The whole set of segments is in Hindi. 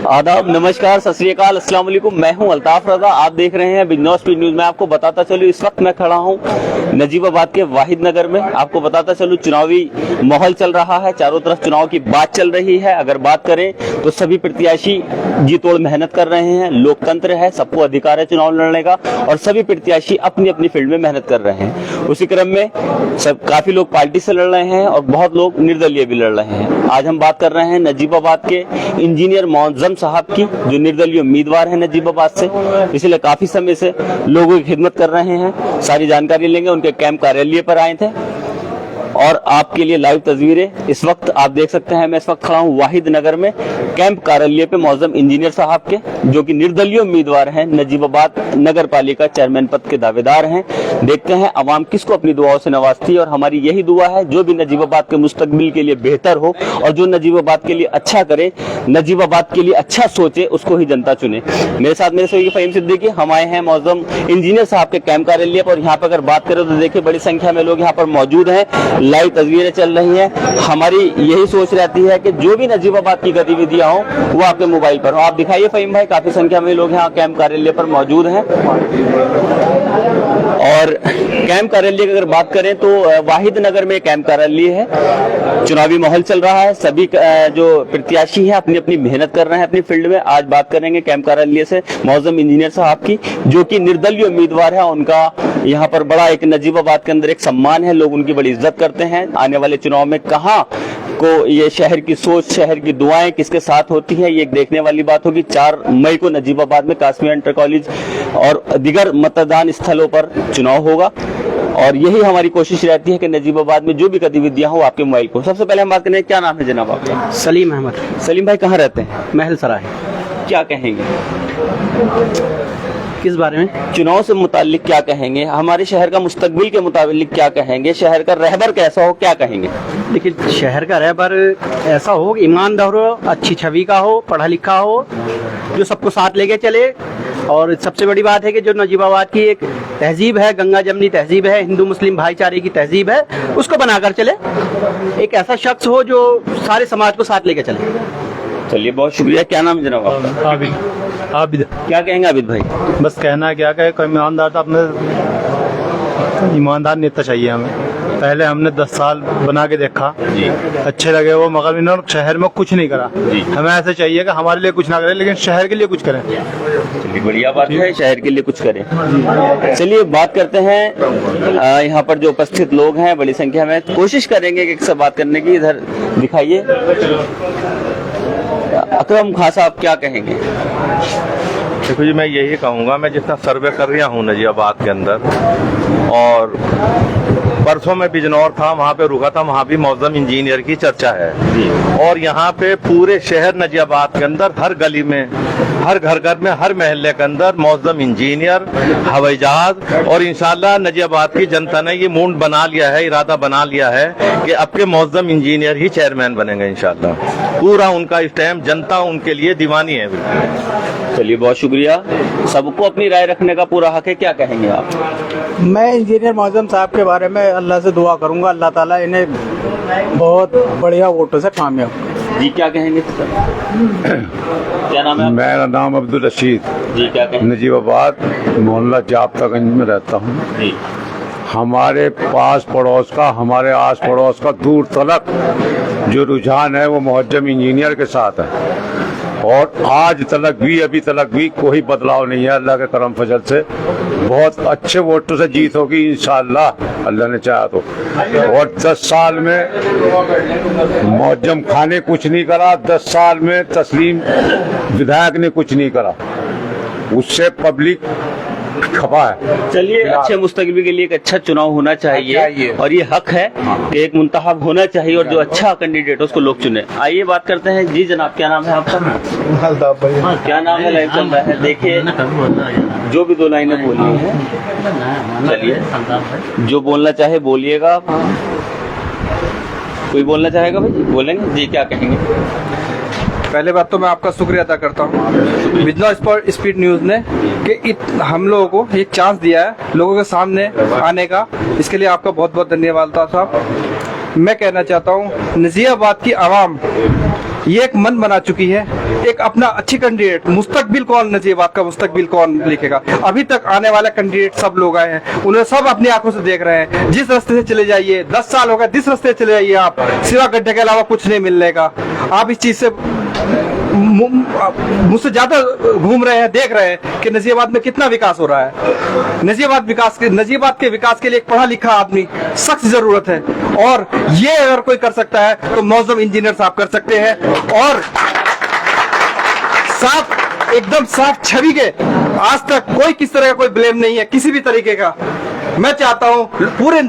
आदाब, नमस्कार, सत श्री अकाल, अस्सलाम वालेकुम। मैं हूं अल्ताफ रजा। आप देख रहे हैं बिजनौर स्पीड न्यूज। मैं आपको बताता चलूं, इस वक्त मैं खड़ा हूं नजीबाबाद के वाहिद नगर में। आपको बताता चलूं, चुनावी माहौल चल रहा है, चारों तरफ चुनाव की बात चल रही है। अगर बात करें तो सभी प्रत्याशी जी तोड़ मेहनत कर रहे हैं। लोकतंत्र है, सबको अधिकार है चुनाव लड़ने का और सभी प्रत्याशी अपनी अपनी फील्ड में मेहनत कर रहे हैं। उसी क्रम में काफी लोग पार्टी से लड़ रहे हैं और बहुत लोग निर्दलीय भी लड़ रहे हैं। आज हम बात कर रहे हैं नजीबाबाद के इंजीनियर मौजम साहब की, जो निर्दलीय उम्मीदवार है नजीबाबाद से, इसलिए काफी समय से लोगों की खिदमत कर रहे हैं। सारी जानकारी लेंगे। उनके कैंप कार्यालय पर आए थे और आपके लिए लाइव तस्वीरें इस वक्त आप देख सकते हैं। मैं इस वक्त खड़ा हूं वाहिद नगर में कैंप कार्यालय पे मौजम इंजीनियर साहब के, जो कि निर्दलीय उम्मीदवार हैं, नजीबाबाद नगर पालिका चेयरमैन पद के दावेदार हैं। देखते हैं अवाम किसको अपनी दुआओं से नवाजती है और हमारी यही दुआ है जो भी नजीबाबाद के मुस्तकबिल के लिए बेहतर हो और जो नजीबाबाद के लिए अच्छा करे, नजीबाबाद के लिए अच्छा सोचे, उसको ही जनता चुने। मेरे साथ मेरे से फ़हीम सिद्दीकी, हम आए हैं मौजम इंजीनियर साहब के कैंप कार्यालय पर। यहाँ पर अगर बात करें तो देखिए बड़ी संख्या में लोग यहाँ पर मौजूद हैं। लाइव तस्वीरें चल रही हैं। हमारी यही सोच रहती है कि जो भी नजीबाबाद की गतिविधियां हो वो आपके मोबाइल पर हो। आप दिखाइए फ़हीम भाई, काफी संख्या में लोग यहाँ कैंप कार्यालय पर मौजूद हैं। और कैंप कार्यालय की अगर बात करें तो वाहिद नगर में कैंप कार्यालय है। चुनावी माहौल चल रहा है। सभी जो प्रत्याशी हैं अपनी अपनी मेहनत कर रहे हैं अपनी फील्ड में। आज बात करेंगे कैंप कार्यालय से मौजम इंजीनियर साहब की, जो कि निर्दलीय उम्मीदवार है। उनका यहाँ पर बड़ा एक नजीबाबाद के अंदर एक सम्मान है, लोग उनकी बड़ी इज्जत करते हैं। आने वाले चुनाव में कहाँ को ये शहर की सोच, शहर की दुआएं किसके साथ होती है, ये एक देखने वाली बात होगी। 4 मई को नजीबाबाद में कासमिया इंटर कॉलेज और दीगर मतदान स्थलों पर चुनाव होगा और यही हमारी कोशिश रहती है कि नजीबाबाद में जो भी गतिविधियां हो आपके मोबाइल को। सबसे पहले हम बात करें, क्या नाम है जनाब आपका? सलीम अहमद। सलीम भाई कहाँ रहते हैं? महल सराय। क्या कहेंगे किस बारे में? चुनाव से मुतालिक क्या कहेंगे? हमारे शहर का मुस्तकबिल के मुताबिक क्या कहेंगे? शहर का रहबर कैसा हो, क्या कहेंगे? देखिए, शहर का रहबर ऐसा हो, ईमानदार हो, अच्छी छवि का हो, पढ़ा लिखा हो, जो सबको साथ लेके चले। और सबसे बड़ी बात है कि जो नजीबाबाद की एक तहजीब है, गंगा जमनी तहजीब है, हिंदू मुस्लिम भाईचारे की तहजीब है, उसको बनाकर चले। एक ऐसा शख्स हो जो सारे समाज को साथ लेके चले। चलिए, बहुत शुक्रिया। क्या नाम है जनाब आपका? आबिद। क्या कहेंगे आबिद भाई? बस कहना है क्या कहे, कोई ईमानदार था, अपने ईमानदार नेता चाहिए हमें। पहले हमने 10 साल बना के देखा जी, अच्छे लगे वो, मगर इन्होंने शहर में कुछ नहीं करा जी। हमें ऐसे चाहिए कि हमारे लिए कुछ ना करें लेकिन शहर के लिए कुछ करें। चलिए, बढ़िया बात है, शहर के लिए कुछ करें। चलिए बात करते हैं, यहाँ पर जो उपस्थित लोग हैं बड़ी संख्या में, कोशिश करेंगे एक से बात करने की। इधर दिखाइए, अकरम खान साहब क्या कहेंगे? देखो जी, मैं यही कहूँगा, मैं जितना सर्वे कर रहा हूँ नजीबाबाद के अंदर, और परसों में बिजनौर था, वहाँ पे रुका था, वहाँ भी मौजम इंजीनियर की चर्चा है। और यहाँ पे पूरे शहर नजीबाबाद के अंदर हर गली में, हर घर घर में, हर महल्ले के अंदर मौजम इंजीनियर, हवाई जहाज, और इंशाल्लाह नजीबाबाद की जनता ने ये मूड बना लिया है, इरादा बना लिया है कि अब के मौजम इंजीनियर ही चेयरमैन बनेंगे इंशाल्लाह। पूरा उनका इस टाइम जनता उनके लिए दीवानी है। चलिए, बहुत शुक्रिया। सबको अपनी राय रखने का पूरा हक है। क्या कहेंगे आप? मैं इंजीनियर मौजम साहब के बारे में अल्लाह से दुआ करूंगा, अल्लाह ताला इन्हें बहुत बढ़िया वोटों से कामयाब। जी, क्या कहेंगे? क्या नाम है? मेरा नाम अब्दुल रशीद। जी, क्या कहेंगे? नजीबाबाद मोहल्ला जाप्तागंज में रहता हूँ जी। हमारे पास पड़ोस का, हमारे आस पड़ोस का दूर तलक जो रुझान है वो मौजम इंजीनियर के साथ है और आज तलक भी, अभी तलक भी कोई बदलाव नहीं है। अल्लाह के करम फजल से बहुत अच्छे वोटों से जीत होगी इंशाअल्लाह, अल्लाह ने चाहा तो। और 10 साल में मौजम खान ने कुछ नहीं करा, 10 साल में तस्लीम विधायक ने कुछ नहीं करा, उससे पब्लिक खपा है। चलिए, अच्छे मुस्तकबिल के लिए एक अच्छा चुनाव होना चाहिए और ये हक है कि एक मुंतखब होना चाहिए और जो अच्छा कैंडिडेट है उसको लोग चुने। आइए बात करते हैं। जी जनाब, क्या नाम है आपका? क्या नाम है? लाइव चल रहा है, देखिए जो भी 2 लाइनें बोलनी है। चलिए, जो बोलना चाहे बोलिएगा। कोई बोलना चाहेगा भाई? बोलेंगे जी, क्या कहेंगे? पहले बात तो मैं आपका शुक्रिया अदा करता हूँ बिजनौर स्पीड न्यूज़ ने कि हम लोगों को ये चांस दिया है लोगों के सामने आने का। इसके लिए आपका बहुत बहुत धन्यवाद साहब। मैं कहना चाहता हूँ नजीबाबाद की आवाम ये एक मन बना चुकी है, एक अपना अच्छी कैंडिडेट मुस्तकबिल कौन नजीबाबाद का मुस्तकबिल कौन लिखेगा। अभी तक आने वाला कैंडिडेट सब लोग आए हैं, उन्हें सब अपनी आंखों से देख रहे हैं। जिस रास्ते से चले जाइए, 10 साल हो गए, जिस रास्ते से चले जाइए आप, सिवा गड्ढे के अलावा कुछ नहीं मिलने का। आप इस चीज से मुझसे ज्यादा घूम रहे हैं, देख रहे हैं कि नजीबाबाद में कितना विकास हो रहा है। नजीबाबाद के विकास के लिए एक पढ़ा लिखा आदमी सख्त जरूरत है, और ये अगर कोई कर सकता है तो मौजूद इंजीनियर साहब कर सकते हैं। और साफ, एकदम साफ छवि के, आज तक कोई किस तरह का कोई ब्लेम नहीं है किसी भी तरीके का। मैं चाहता हूँ पूरे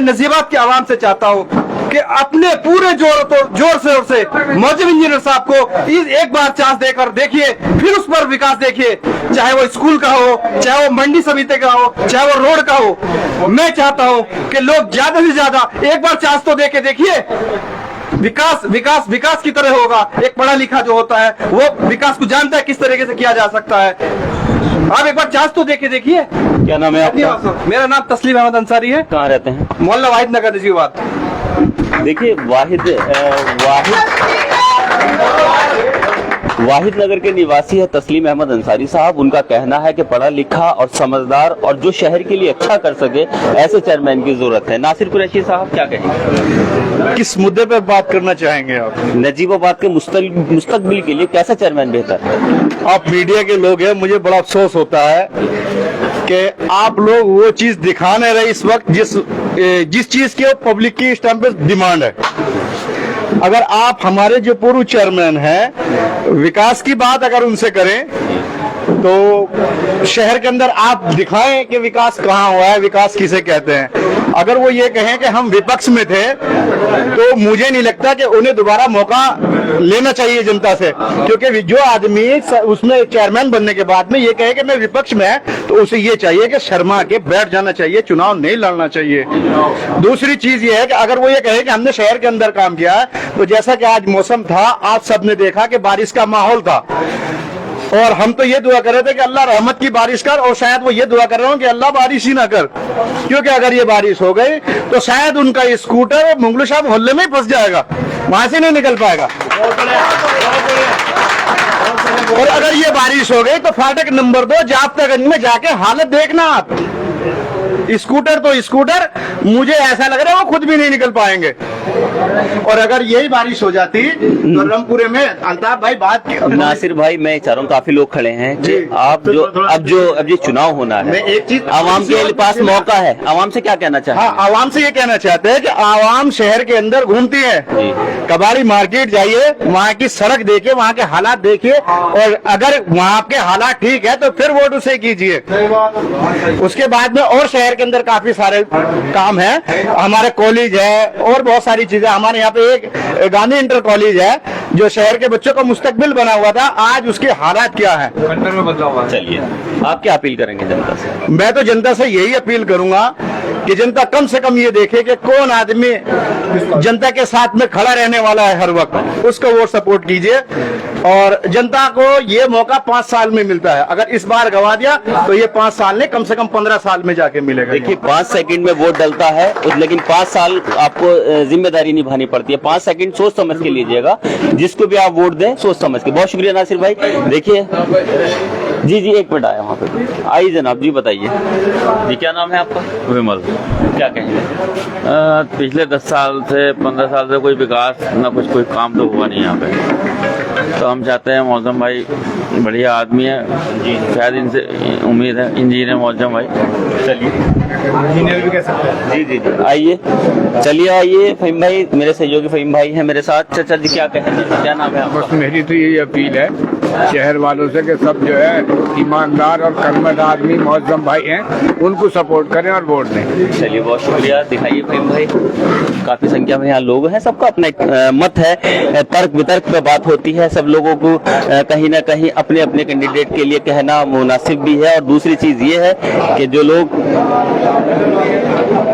नजीबाबाद के आवाम से चाहता हूँ कि अपने पूरे जोर से मौजूद इंजीनियर साहब को एक बार चांस देकर देखिए, फिर उस पर विकास देखिए, चाहे वो स्कूल का हो, चाहे वो मंडी समिति का हो, चाहे वो रोड का हो। मैं चाहता हूं कि लोग ज्यादा से ज्यादा एक बार चांस तो देके देखिए। विकास की तरह होगा। एक पढ़ा लिखा जो होता है वो विकास को जानता है किस तरीके से किया जा सकता है। आप एक बार चांस तो देके देखिए। क्या नाम है आपका? मेरा नाम तस्लीम अहमद अंसारी है। कहाँ रहते हैं? मोहल्ला वाहिद नगर, नजीबाबाद। देखिए, वाहिद नगर के निवासी है तस्लीम अहमद अंसारी साहब। उनका कहना है कि पढ़ा लिखा और समझदार और जो शहर के लिए अच्छा कर सके, ऐसे चेयरमैन की जरूरत है। नासिर कुरैशी साहब क्या कहेंगे? किस मुद्दे पर बात करना चाहेंगे आप? नजीबाबाद के मुस्तकबिल के लिए कैसा चेयरमैन बेहतर है? आप मीडिया के लोग हैं, मुझे बड़ा अफसोस होता है कि आप लोग वो चीज दिखा नहीं रहे इस वक्त जिस चीज के पब्लिक की इस टाइम पे डिमांड है। अगर आप हमारे जो पूर्व चेयरमैन हैं, विकास की बात अगर उनसे करें तो शहर के अंदर आप दिखाएं कि विकास कहाँ हुआ है, विकास किसे कहते हैं। अगर वो ये कहें कि हम विपक्ष में थे, तो मुझे नहीं लगता कि उन्हें दोबारा मौका लेना चाहिए जनता से, क्योंकि जो आदमी उसमें चेयरमैन बनने के बाद में ये कहे कि मैं विपक्ष में है, तो उसे ये चाहिए कि शर्मा के बैठ जाना चाहिए, चुनाव नहीं लड़ना चाहिए। दूसरी चीज ये है कि अगर वो ये कहे कि हमने शहर के अंदर काम किया है, तो जैसा कि आज मौसम था, आप सबने देखा कि बारिश का माहौल था, और हम तो ये दुआ कर रहे थे कि अल्लाह रहमत की बारिश कर, और शायद वो ये दुआ कर रहे हो कि अल्लाह बारिश ही ना कर, क्योंकि अगर ये बारिश हो गई तो शायद उनका स्कूटर मुगल शाह मोहल्ले में ही फंस जाएगा, वहां से नहीं निकल पाएगा। और अगर ये बारिश हो गई तो फाटक नंबर 2 जाफ्तागंज में जाके हालत देखना आप। स्कूटर तो स्कूटर, मुझे ऐसा लग रहा है वो खुद भी नहीं निकल पाएंगे। और अगर यही बारिश हो जाती तो रामपुरे में अल्ताफ भाई बात नासिर भाई, मैं चाह रहा हूँ काफी लोग खड़े हैं कि आप अब ये चुनाव होना है, एक चीज आवाम के पास मौका है, आवाम से क्या कहना चाहते हैं? हाँ, आवाम से ये कहना चाहते हैं कि आवाम शहर के अंदर घूमती है, कबाड़ी मार्केट जाइए, वहाँ की सड़क देखिए, वहाँ के हालात देखिए, और अगर वहाँ के हालात ठीक है तो फिर वोट उसे कीजिए। उसके बाद में और शहर के अंदर काफी सारे काम है, हमारे कॉलेज है और बहुत सारी चीजें। हमारे यहाँ पे एक गांधी इंटर कॉलेज है जो शहर के बच्चों का मुस्तकबिल बना हुआ था, आज उसके हालात क्या है, खंडर में बदला हुआ। चलिए, आप क्या अपील करेंगे जनता से? मैं तो जनता से यही अपील करूंगा कि जनता कम से कम ये देखे कि कौन आदमी जनता के साथ में खड़ा रहने वाला है हर वक्त, उसको वोट सपोर्ट कीजिए। और जनता को ये मौका 5 साल में मिलता है, अगर इस बार गवा दिया तो ये 5 साल नहीं, कम से कम 15 साल में जाके मिलेगा। देखिए, 5 सेकंड में वोट डलता है, लेकिन 5 साल आपको जिम्मेदारी निभानी पड़ती है। 5 सेकंड सोच समझ के लीजिएगा, जिसको भी आप वोट दें सोच समझ के। बहुत शुक्रिया नासिर भाई। देखिए जी, एक मिनट आया वहाँ पे, आइए जनाब जी, बताइए जी, क्या नाम है आपका? विमल। क्या कहेंगे? पिछले 10 साल से 15 साल से कोई विकास ना कोई काम तो हुआ नहीं यहाँ पे, तो हम चाहते हैं मौजम भाई बढ़िया आदमी है जी, शायद इनसे उम्मीद है इंजीनियर मौजम भाई। चलिए, इंजीनियर भी कह सकते हैं। जी, आइए, चलिए आइए। फहीम भाई मेरे सहयोगी फहीम भाई हैं मेरे साथ। चाचा जी क्या कहेंगे? क्या नाम है आपका? बस मेरी तो यही अपील है शहर वालों से कि सब जो है ईमानदार और कर्मठ आदमी मौजम भाई हैं, उनको सपोर्ट करें और वोट दें। चलिए, बहुत शुक्रिया। दिखाइए फहीम भाई, काफी संख्या में यहाँ लोग हैं, सबका अपना एक मत है, तर्क वितर्क पे बात होती है। सब लोगों को कहीं ना कहीं अपने अपने कैंडिडेट के लिए कहना मुनासिब भी है। और दूसरी चीज ये है कि जो लोग,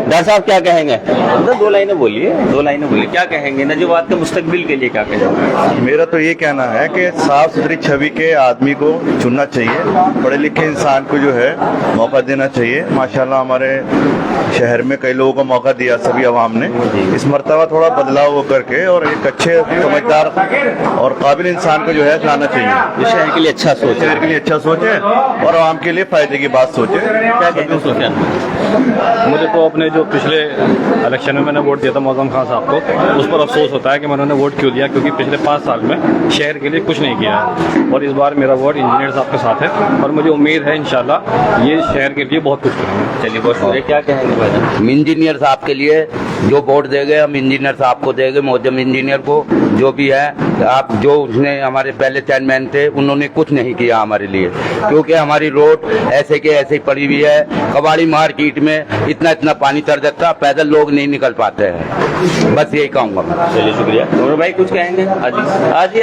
डॉक्टर साहब क्या कहेंगे? दो लाइनें बोलिए, क्या कहेंगे नजीबाबाद के मुस्तकबिल के लिए, क्या कहेंगे? मेरा तो ये कहना है कि साफ सुथरी छवि के आदमी को चुनना चाहिए, पढ़े लिखे इंसान को जो है मौका देना चाहिए। माशाल्लाह हमारे शहर में कई लोगों को मौका दिया सभी अवाम ने। इस मर्तबा थोड़ा बदलाव हो करके और एक अच्छे समझदार और काबिल इंसान को जो है लाना चाहिए। इस शहर के लिए अच्छा सोच, शहर के लिए अच्छा सोचे और आवाम के लिए फायदे की बात सोचे। क्या कहते हैं सोचा? मुझे तो अपने जो पिछले इलेक्शन में मैंने वोट दिया था मौजम खान साहब को, उस पर अफसोस होता है कि मैंने वोट क्यों दिया, क्योंकि पिछले 5 साल में शहर के लिए कुछ नहीं किया है। और इस बार मेरा वोट इंजीनियर साहब के साथ है और मुझे उम्मीद है इंशाल्लाह ये शहर के लिए बहुत कुछ करेंगे। चलिए बहुत शुक्रिया। क्या कहेंगे भाई? हम इंजीनियर साहब के लिए जो वोट देंगे हम इंजीनियर साहब को देंगे, मौजम इंजीनियर को। जो भी है आप जो उसने हमारे पहले चेयरमैन थे उन्होंने कुछ नहीं किया हमारे लिए, क्योंकि हमारी रोड ऐसे के ऐसे ही पड़ी हुई है। कबाड़ी मार्केट में इतना इतना पानी तर जाता, पैदल लोग नहीं निकल पाते हैं। बस यही कहूँगा मैं। चलिए शुक्रिया। और भाई कुछ कहेंगे? आजी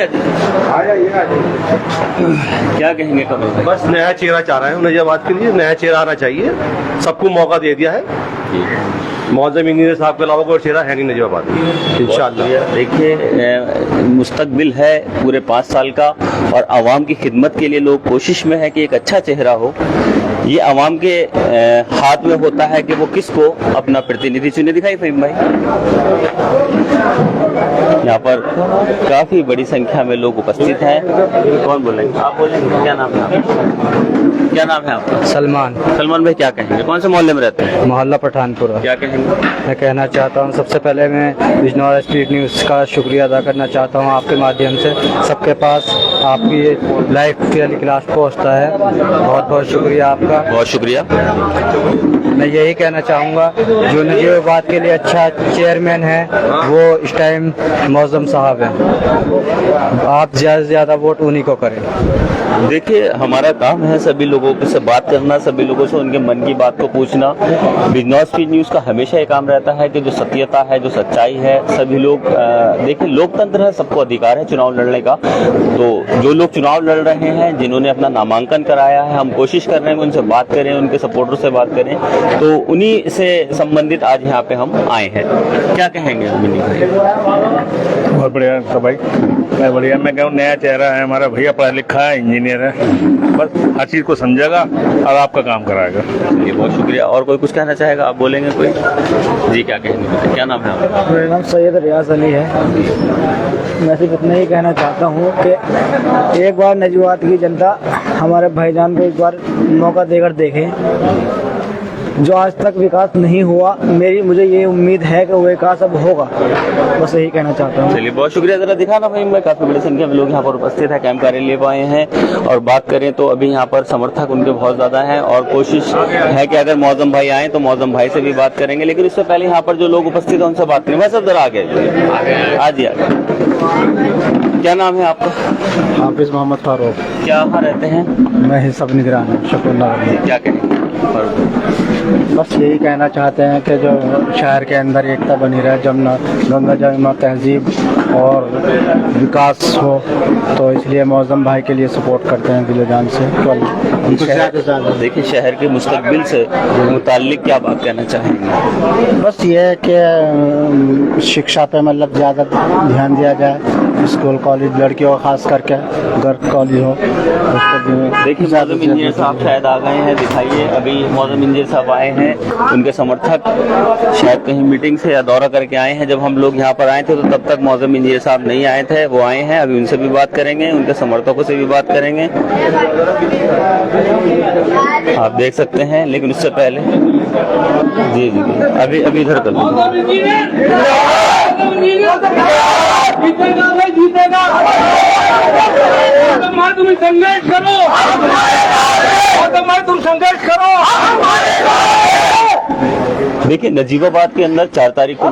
क्या कहेंगे कमल भाई? बस नया चेहरा चाह रहे हैं नजीबाबाद के लिए, नया चेहरा आना चाहिए। सबको मौका दे दिया है, मौजम इंजीनियर साहब के अलावा कोई चेहरा है नहीं नजीबाबाद में इंशाअल्लाह। देखिए मुस्तकबिल है पूरे 5 साल का और आवाम की खिदमत के लिए लोग कोशिश में है कि एक अच्छा चेहरा हो। ये आवाम के हाथ में होता है कि वो किसको अपना प्रतिनिधि चुने। दिखाई फहीम भाई, यहाँ पर काफी बड़ी संख्या में लोग उपस्थित हैं। कौन बोलेंगे? आप बोलेंगे? क्या नाम है आपका? क्या नाम है आपका? सलमान। सलमान भाई क्या कहेंगे? कौन से मोहल्ले में रहते हैं? मोहल्ला पठानपुरा। क्या कहेंगे? मैं कहना चाहता हूँ सबसे पहले मैं बिजनौर स्ट्रीट न्यूज़ का शुक्रिया अदा करना चाहता हूँ। आपके माध्यम से सबके पास आपकी लाइव टेलीकास्ट पहुँचता है। बहुत बहुत शुक्रिया आपका। बहुत शुक्रिया। मैं यही कहना चाहूँगा जो नजीबाबाद के लिए अच्छा चेयरमैन है वो इस टाइम मौजम साहब हैं। आप ज़्यादा से ज़्यादा वोट उन्हीं को करें। देखिए हमारा काम है सभी लोगों से बात करना, सभी लोगों से उनके मन की बात को पूछना। बिजनौर स्पीड न्यूज़ का हमेशा ये काम रहता है कि जो सत्यता है, जो सच्चाई है, सभी लोग देखिए लोकतंत्र है, सबको अधिकार है चुनाव लड़ने का। तो जो लोग चुनाव लड़ रहे हैं, जिन्होंने अपना नामांकन कराया है, हम कोशिश कर रहे हैं कि उनसे बात करें, उनके सपोर्टर से बात करें। तो उन्हीं से संबंधित आज यहाँ पे हम आए हैं। क्या कहेंगे मिनी भाई? बहुत बढ़िया तो भाई, मैं बढ़िया। मैं कहूँ नया चेहरा है हमारा भैया, पढ़ा लिखा है, इंजीनियर है, बस हर चीज़ को समझेगा और आपका काम कराएगा। ये बहुत शुक्रिया। और कोई कुछ कहना चाहेगा? आप बोलेंगे कोई? जी क्या कहेंगे? क्या नाम है आपका? मेरा नाम सैयद रियाज अली है। मैं सिर्फ इतना ही कहना चाहता हूँ कि एक बार नजीबाबाद की जनता हमारे भाईजान को एक बार मौका देकर देखे। जो आज तक विकास नहीं हुआ, मुझे ये उम्मीद है कि वो विकास अब होगा। बस यही कहना चाहता हूँ। चलिए बहुत शुक्रिया। जरा दिखाना भाई, मैं काफी बड़ी संख्या में लोग यहाँ पर उपस्थित है, कैंप कार्यालय आए हैं। और बात करें तो अभी यहाँ पर समर्थक उनके बहुत ज्यादा हैं और कोशिश है कि अगर मौजम भाई आए तो मौजम भाई से भी बात करेंगे। लेकिन इससे पहले यहाँ पर जो लोग उपस्थित हैं उनसे बात करें। भाई सब जरा आगे आज ही आगे। क्या नाम है आपका? हाफिज मोहम्मद फारूक। क्या वहाँ रहते हैं? मैं ही सब निगरान हूँ। शुक्रिया। क्या कहेंगे? बस यही कहना चाहते हैं कि जो शहर के अंदर एकता बनी रहे, जमुना गंगा जमुना तहजीब और विकास हो, तो इसलिए मौजम भाई के लिए सपोर्ट करते हैं दिल जान से। देखिए शहर के मुस्तकबिल से मुताल्लिक क्या बात कहना चाहेंगे? बस ये है कि शिक्षा पे मतलब ज़्यादा ध्यान दिया जाए। स्कूल कॉलेज लड़कियों का खास करके गर्ल कॉलेज हो। देखिए मौजम इंजीनियर साहब शायद आ गए हैं, दिखाइए। अभी मौजम इंजीनियर साहब आए हैं, उनके समर्थक शायद कहीं मीटिंग से या दौरा करके आए हैं। जब हम लोग यहाँ पर आए थे तो तब तक मौजम इंजीनियर साहब नहीं आए थे, वो आए हैं। अभी उनसे भी बात करेंगे, उनके समर्थकों से भी बात करेंगे। आप देख सकते हैं। लेकिन उससे पहले जी अभी इधर कर जीतेगा। तुम संघर्ष करो, तुम संघर्ष करो। देखिए, नजीबाबाद के अंदर 4 तारीख को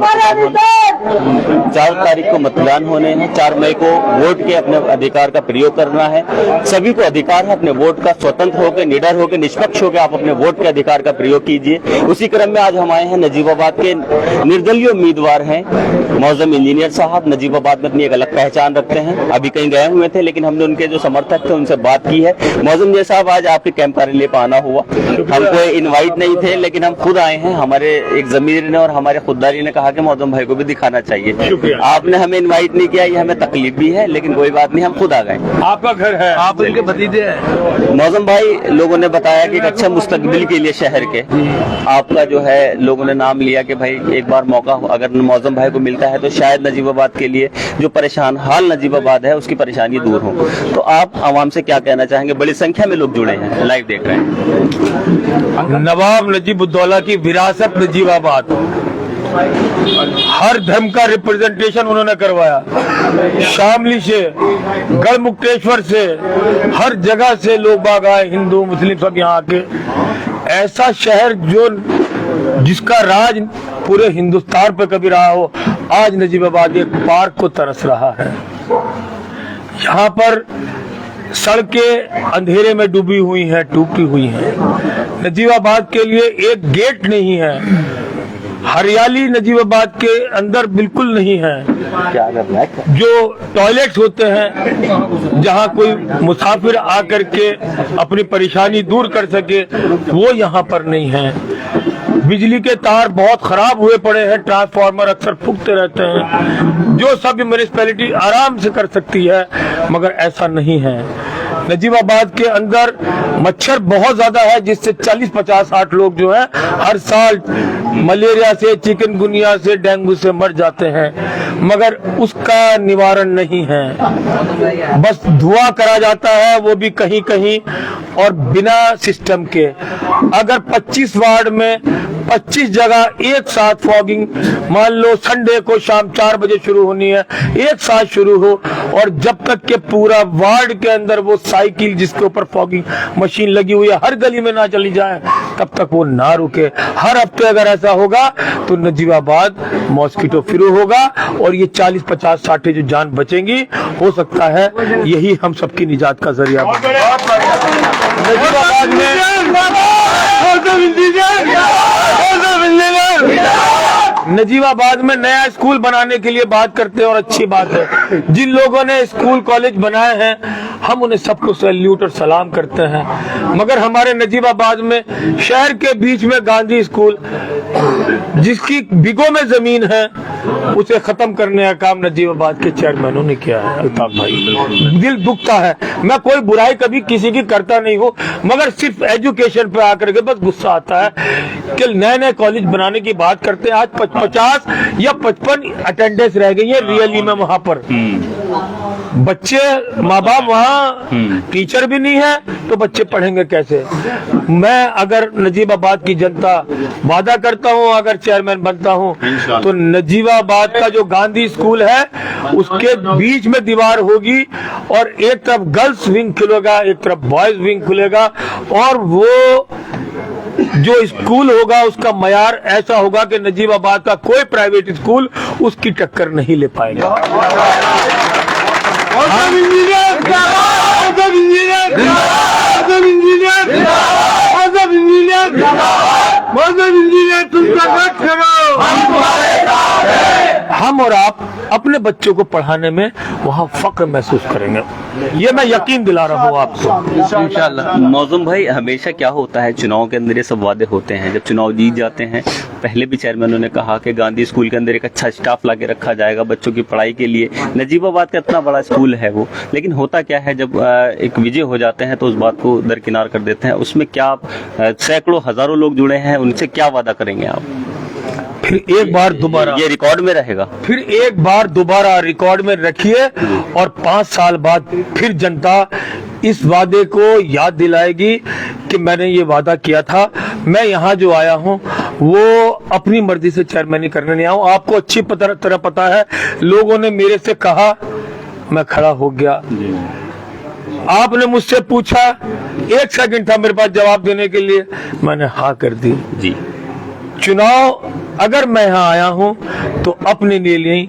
मतदान होने हैं। 4 मई को वोट के अपने अधिकार का प्रयोग करना है। सभी को अधिकार है अपने वोट का, स्वतंत्र होकर, निडर होकर, निष्पक्ष होकर आप अपने वोट के अधिकार का प्रयोग कीजिए। उसी क्रम में आज हम आए हैं, नजीबाबाद के निर्दलीय उम्मीदवार हैं मौजम इंजीनियर साहब। नजीबाबाद में अपनी एक अलग पहचान रखते हैं। अभी कहीं गए हुए थे, लेकिन हमने उनके जो समर्थक थे उनसे बात की है। मौजम जी साहब, आज आपके कैंप कार्यालय पर आना हुआ, हमको इनवाइट नहीं थे, लेकिन हम खुद आए हैं। हमारे एक जमीर ने और हमारे खुददारी ने कहा कि मौजम भाई को भी दिखाना चाहिए। आपने हमें इनवाइट नहीं किया, ये हमें तकलीफ भी है, लेकिन कोई बात नहीं, हम खुद आ गए। आपका घर है, आप उनके भतीजे हैं। मौजम भाई, लोगों ने बताया कि एक अच्छा मुस्तकबिल के लिए शहर के आपका जो है, लोगों ने नाम लिया कि भाई एक बार मौका अगर मौजम भाई को मिलता है तो शायद नजीबाबाद के लिए जो परेशान हाल नजीबाबाद है उसकी परेशानी दूर हो। तो आप आवाम से क्या कहना चाहेंगे? बड़ी संख्या में लोग जुड़े हैं, लाइव देख रहे हैं। नवाब नजीबुद्दौला की विरासत नजीबाबाद, हर धर्म का रिप्रेजेंटेशन उन्होंने करवाया। शामली से, गढ़मुक्तेश्वर से, हर जगह से लोग बाग आए, हिंदू मुस्लिम सब यहाँ आके। ऐसा शहर जो जिसका राज पूरे हिंदुस्तान पे कभी रहा हो, आज नजीबाबाद एक पार्क को तरस रहा है। यहाँ पर सड़कें अंधेरे में डूबी हुई हैं, टूटी हुई हैं। नजीबाबाद के लिए एक गेट नहीं है, हरियाली नजीबाबाद के अंदर बिल्कुल नहीं है। जो टॉयलेट्स होते हैं जहां कोई मुसाफिर आकर के अपनी परेशानी दूर कर सके, वो यहाँ पर नहीं है। बिजली के तार बहुत खराब हुए पड़े हैं, ट्रांसफार्मर अक्सर फूकते रहते हैं, जो सब म्यूनिसिपैलिटी आराम से कर सकती है, मगर ऐसा नहीं है। नजीबाबाद के अंदर मच्छर बहुत ज्यादा है, जिससे 40-50-60 लोग जो हैं हर साल मलेरिया से, चिकनगुनिया से, डेंगू से मर जाते हैं, मगर उसका निवारण नहीं है। बस धुआं करा जाता है, वो भी कहीं कहीं और बिना सिस्टम के। अगर 25 वार्ड में 25 जगह एक साथ फॉगिंग, मान लो संडे को शाम 4 बजे शुरू होनी है, एक साथ शुरू हो, और जब तक के पूरा वार्ड के अंदर वो साइकिल जिसके ऊपर फॉगिंग मशीन लगी हुई है हर गली में ना चली जाए, तब तक वो ना रुके। हर हफ्ते अगर ऐसा होगा तो नजीबाबाद मॉस्किटो फ्री होगा, और ये 40-50-60 जो जान बचेंगी, हो सकता है यही हम सबकी निजात का जरिया बने। नजीबाबाद में नया स्कूल बनाने के लिए बात करते हैं, और अच्छी बात है। जिन लोगों ने स्कूल कॉलेज बनाए हैं, हम उन्हें सबको सैल्यूट और सलाम करते हैं, मगर हमारे नजीबाबाद में शहर के बीच में गांधी स्कूल, जिसकी बिगों में जमीन है, उसे खत्म करने का काम नजीबाबाद के चेयरमैनों ने किया है। अल्ताफ भाई, दिल दुखता है। मैं कोई बुराई कभी किसी की करता नहीं हूँ, मगर सिर्फ एजुकेशन पे आकर के बस गुस्सा आता है कि नए नए कॉलेज बनाने की बात करते हैं। आज 50 या 55 अटेंडेंस रह गई है रियली में वहां पर। बच्चे, माँ बाप वहाँ, टीचर भी नहीं है, तो बच्चे पढ़ेंगे कैसे? मैं अगर नजीबाबाद की जनता वादा करता हूँ, अगर चेयरमैन बनता हूँ, तो नजीबाबाद का जो गांधी स्कूल है उसके बीच में दीवार होगी, और एक तरफ गर्ल्स विंग खुलेगा, एक तरफ बॉयज विंग खुलेगा, और वो जो स्कूल होगा उसका मयार ऐसा होगा कि नजीबाबाद का कोई प्राइवेट स्कूल उसकी टक्कर नहीं ले पाएगा। हम और आप अपने बच्चों को पढ़ाने में वहाँ फख्र महसूस करेंगे, ये मैं यकीन दिला रहा हूँ आपको इंशाअल्लाह। मौजूम भाई, हमेशा क्या होता है, चुनाव के अंदर ये सब वादे होते हैं, जब चुनाव जीत जाते हैं, पहले भी चेयरमैनों ने कहा कि गांधी स्कूल के अंदर एक अच्छा स्टाफ ला के रखा जाएगा बच्चों की पढ़ाई के लिए। नजीबाबाद का इतना बड़ा स्कूल है वो, लेकिन होता क्या है, जब एक विजय हो जाते हैं तो उस बात को दरकिनार कर देते हैं। उसमें क्या आप, सैकड़ों हजारों लोग जुड़े हैं, उनसे क्या वादा करेंगे आप? फिर एक बार दोबारा ये रिकॉर्ड में रहेगा, फिर एक बार दोबारा रिकॉर्ड में रखिए, और 5 साल बाद फिर जनता इस वादे को याद दिलाएगी कि मैंने ये वादा किया था। मैं यहाँ जो आया हूँ वो अपनी मर्जी से चेयरमैनी करने नहीं आया हूँ। आपको अच्छी तरह पता है, लोगों ने मेरे से कहा, मैं खड़ा हो गया। आपने मुझसे पूछा, 1 सेकंड था मेरे पास जवाब देने के लिए, मैंने हाँ कर दी। जी, चुनाव अगर मैं यहाँ आया हूँ तो अपने लिए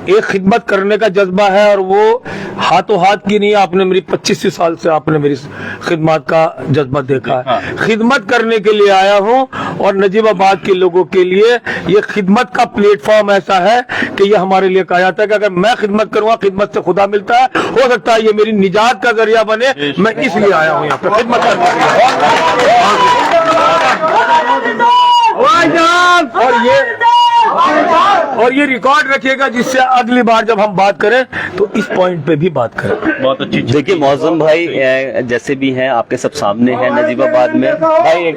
एक खिदमत करने का जज्बा है, और वो हाथों हाथ की नहीं। आपने मेरी 25 साल से आपने मेरी खिदमत का जज्बा देखा है। खिदमत करने के लिए आया हूँ, और नजीबाबाद के लोगों के लिए ये खिदमत का प्लेटफॉर्म ऐसा है कि ये हमारे लिए कहा जाता है कि अगर मैं खिदमत करूंगा, खिदमत से खुदा मिलता है। हो सकता है ये मेरी निजात का जरिया बने, मैं इसलिए आया हूँ यहाँ पे खिदमत करने के लिए। और ये रिकॉर्ड रखिएगा, जिससे अगली बार जब हम बात करें तो इस पॉइंट पे भी बात करें। बहुत अच्छी। देखिए मौजम भाई जैसे भी हैं आपके सब सामने हैं नजीबाबाद में। भाई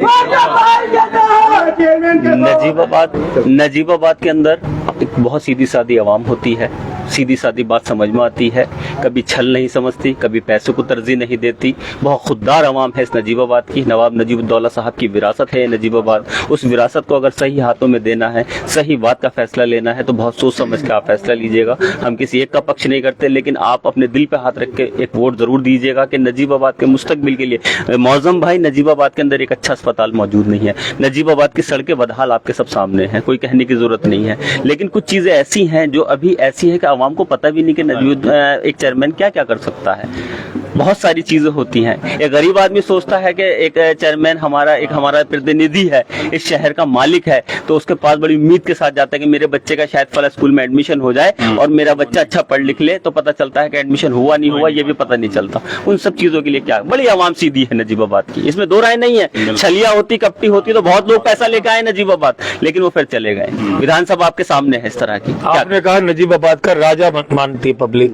नजीबाबाद के अंदर एक बहुत सीधी सादी आवाम होती है, सीधी सादी बात समझ में आती है, कभी छल नहीं समझती, कभी पैसों को तरजीह नहीं देती। बहुत खुददार आवाम है इस नजीबाबाद की। नवाब नजीबुद्दौला साहब की विरासत है नजीबाबाद। उस विरासत को अगर सही हाथों में देना है, सही बात का फैसला लेना है, तो बहुत सोच समझ के आप फैसला लीजिएगा। हम किसी एक का पक्ष नहीं करते, लेकिन आप अपने दिल पे हाथ रख के एक वोट जरूर दीजिएगा कि नजीबाबाद के मुस्तकबिल के लिए। मौजम भाई, नजीबाबाद के अंदर एक अच्छा अस्पताल मौजूद नहीं है। नजीबाबाद की सड़कें बदहाल आपके सब सामने हैं, कोई कहने की जरूरत नहीं है। लेकिन कुछ चीजें ऐसी हैं जो अभी ऐसी है कि आवाम को पता भी नहीं कि एक चेयरमैन क्या क्या कर सकता है। बहुत सारी चीजें होती हैं। एक गरीब आदमी सोचता है कि एक चेयरमैन हमारा प्रतिनिधि है, इस शहर का मालिक है, तो उसके पास बड़ी उम्मीद के साथ जाता है कि मेरे बच्चे का शायद फला स्कूल में एडमिशन हो जाए और मेरा बच्चा अच्छा पढ़ लिख ले। तो पता चलता है कि एडमिशन हुआ नहीं हुआ ये भी पता नहीं चलता। उन सब चीजों के लिए क्या बड़ी आवाम सीधी है नजीबाबाद की, इसमें दो राय नहीं है। छलिया होती, कपटी होती तो बहुत लोग पैसा लेकर आए नजीबाबाद, लेकिन वो फिर चले गए। विधानसभा आपके सामने है इस तरह की। आपने कहा नजीबाबाद का राजा मानती है पब्लिक,